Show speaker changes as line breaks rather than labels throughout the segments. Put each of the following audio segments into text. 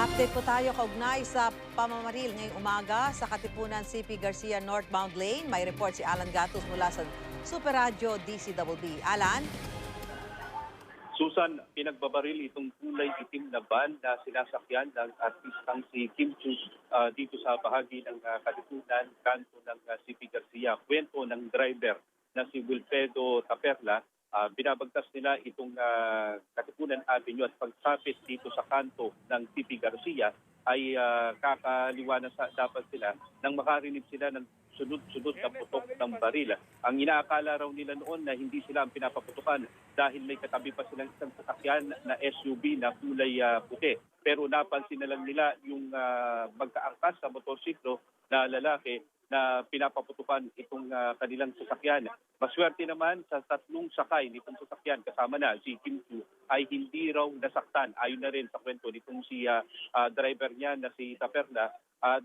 Update po tayo kaugnay sa pamamaril ngayong umaga sa Katipunan CP Garcia northbound lane. May report si Alan Gatos mula sa Super Radio DCWB. Alan?
Susan, pinagbabaril itong kulay itim na van na sinasakyan ng artistang si Kim Chu dito sa bahagi ng Katipunan, kanto ng CP Garcia. Kwento ng driver na si Wilfredo Taperla, binabagtas nila itong Katipunan Avenue at pagsapit dito sa kanto ng CP Garcia ay kakaliwanan dapat sila nang makarinig sila ng sunod-sunod na putok ng baril. Ang inaakala raw nila noon na hindi sila ang pinapaputukan dahil may katabi pa silang isang sasakyan na SUV na kulay puti. Pero napansin na lang nila yung magkaangkas sa motorsiklo na lalaki na pinapaputukan itong kanilang sasakyan. Maswerte naman sa tatlong sakay nitong sasakyan kasama na si Kim Chu ay hindi raw nasaktan. Ayon na rin sa kwento nitong si driver niya na si Taperla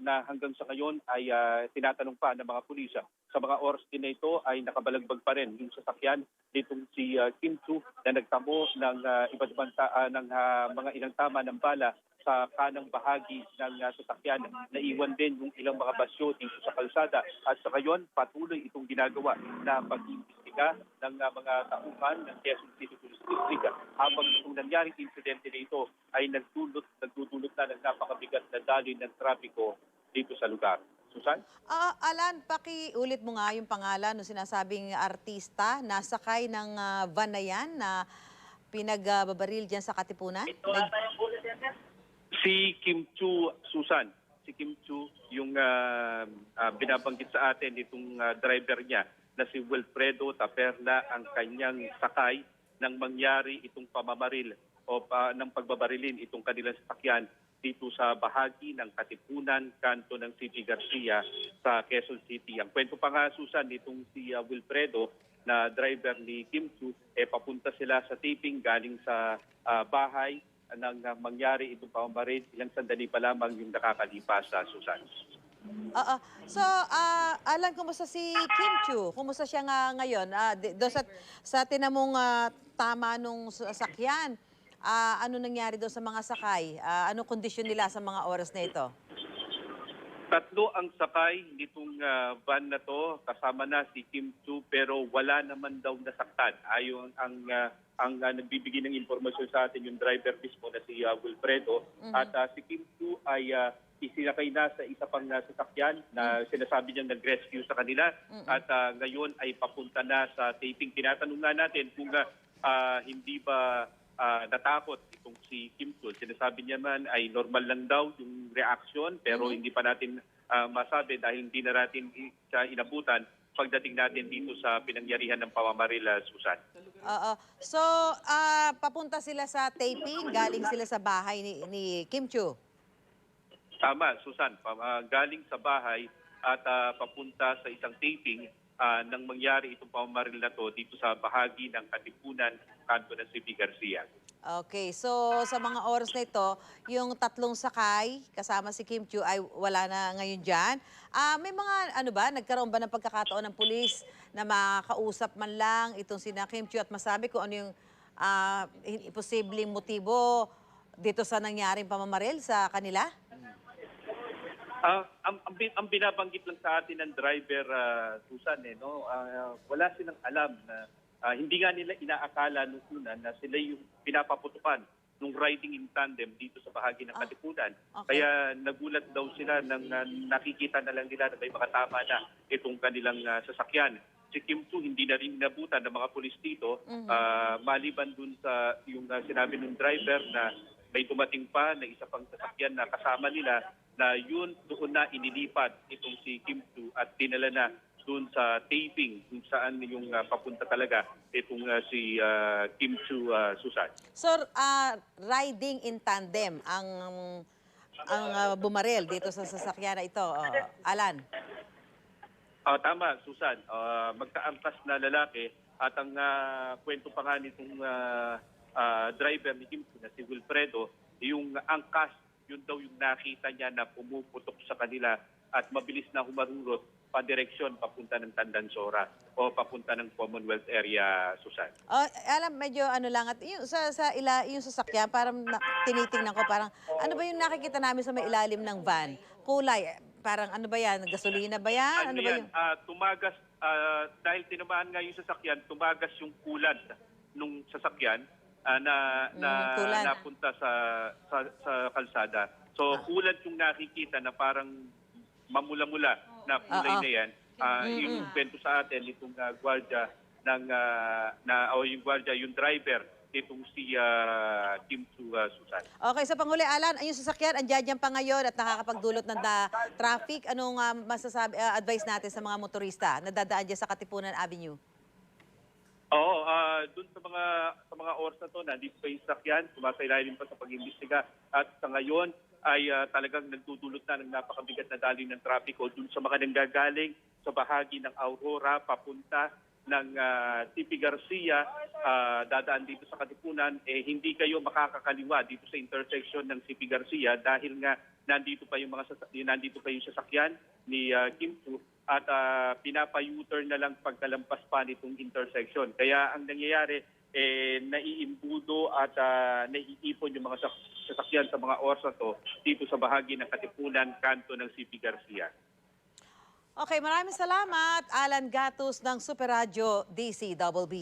na hanggang sa ngayon ay tinatanong pa ng mga pulisya. Sa mga oras din na ito ay nakabalagbag pa rin yung sasakyan nitong si Kim Chu na nagtamo ng iba't ibang ng mga ilang tama ng bala sa kanang bahagi ng sasakyan. Naiwan din yung ilang mga basyo dito sa kalsada at sa ngayon patuloy itong ginagawa na pag-iimbestiga ng mga tauhan ng Quezon City Police District. Habang itong nangyaring insidente na ito ay nagdudulot na ng napakabigat na daloy ng trapiko dito sa lugar. Susan?
Alan, pakiulit mo nga yung pangalan ng sinasabing artista na sakay ng van na yan na pinagbabaril dyan sa Katipunan?
Si Kim Chu, Susan, si Kim Chu, yung binabanggit sa atin itong driver niya na si Wilfredo Taperla ang kanyang sakay nang mangyari itong pamamaril o ng pagbabarilin itong kanilang sasakyan dito sa bahagi ng Katipunan, kanto ng CP Garcia sa Quezon City. Ang kwento pa nga, Susan, itong si Wilfredo na driver ni Kim Chu, papunta sila sa taping galing sa bahay nang mangyari itong pamamaril. Ilang sandali pa lamang yung nakakalipas sa Susan.
So, Alan, kumusta si Kim Chu? Kumusta siya nga ngayon? Doon sa tinamong tama nung sasakyan, ano nangyari doon sa mga sakay? Anong kondisyon nila sa mga oras na ito?
Tatlo ang sakay nitong van na to, kasama na si Kim Chu, pero wala naman daw nasaktan. Ayon ang nagbibigay ng impormasyon sa atin yung driver mismo na si Wilfredo. At si Kim Chu ay isinakay na sa isa pang sasakyan na sinasabi niyang nag-rescue sa kanila. At ngayon ay papunta na sa taping. Tinatanong nga natin kung hindi ba natakot itong si Kim Chu. Sinasabi niya man ay normal lang daw yung reaction, pero hindi pa natin masabi dahil hindi na natin siya inabutan pagdating natin dito sa pinangyarihan ng pamamaril, Susan.
So, papunta sila sa taping, galing sila sa bahay ni Kim Chu.
Tama, Susan. Galing sa bahay at papunta sa isang taping nang mangyari itong pamamaril na to dito sa bahagi ng Katipunan, kanto ng CP Garcia.
Okay, so sa mga oras na ito, yung tatlong sakay kasama si Kim Chu ay wala na ngayon dyan. May mga ano ba, nagkaroon ba ng pagkakataon ng pulis na makausap man lang itong sina Kim Chu at masabi kung ano yung posibleng motibo dito sa nangyaring pamamaril sa kanila?
Ang binabanggit lang sa atin ng driver, Susan, wala silang alam na hindi nga nila inaakala nung una na sila yung pinapaputukan nung riding in tandem dito sa bahagi ng Katipunan.
Okay.
Kaya nagulat daw sila nang nakikita na lang nila na may mga tama na itong kanilang sasakyan. Si Kim Chu hindi na rin inabutan ng mga pulis dito, maliban dun sa yung sinabi ng driver na may dumating pa na isa pang sasakyan na kasama nila na yun doon na inilipat itong si Kim Chu at dinala na doon sa taping kung saan yung papunta talaga itong si Kim Chu, Susan.
So, riding in tandem ang bumaril dito sa sasakyan na ito, Alan?
Tama, Susan. Magkaangkas na lalaki at ang kwento pa nga nitong driver ni Kim Chu na si Wilfredo, yung angkas, yun daw yung nakita niya na pumuputok sa kanila at mabilis na humarurot padireksyon papunta ng Tandansora o papunta ng Commonwealth area, Susan.
Oh, alam medyo ano lang at yung yung sasakyan parang tinitingnan ko parang ano ba yung nakikita namin sa may ilalim ng van? Kulay parang ano ba yan? Gasolina ba yan?
Ano
Ano ba
yan,
yung
tumagas, dahil tinamaan nga yung sasakyan, tumagas yung kulad nung sasakyan
kulad.
napunta sa kalsada. So kulad yung nakikita na parang mamula-mula na kulay
Oo.
na yan. Yung kwento sa atin, itong gwardiya yung driver, itong si Kim Chu, Susan.
Okay, sa panghuli, Alan, yung sasakyan, andyan pa ngayon at nakakapagdulot ng traffic. Anong advice natin sa mga motorista na dadaan dyan sa Katipunan Avenue?
Oo, doon sa mga oras na to, nandito pa yung sasakyan, sumasailalim pa sa pag-imbestiga at sa ngayon ay talagang nagdudulot na ng napakabigat na daloy ng trapiko doon sa mga nanggagaling sa bahagi ng Aurora papunta ng TP Garcia, dadaan dito sa Katipunan, hindi kayo makakakaliwa dito sa intersection ng CP Garcia dahil nga nandito pa yung sasakyan ni Kim Chu at pinapa-U-turn na lang pagkalampas pa nitong intersection. Kaya ang nangyayari, naiimbudo at naiipon yung mga sasakyan sa mga oras na to dito sa bahagi ng Katipunan, kanto ng CP Garcia.
Okay, maraming salamat, Alan Gatus ng Super Radio DCBB.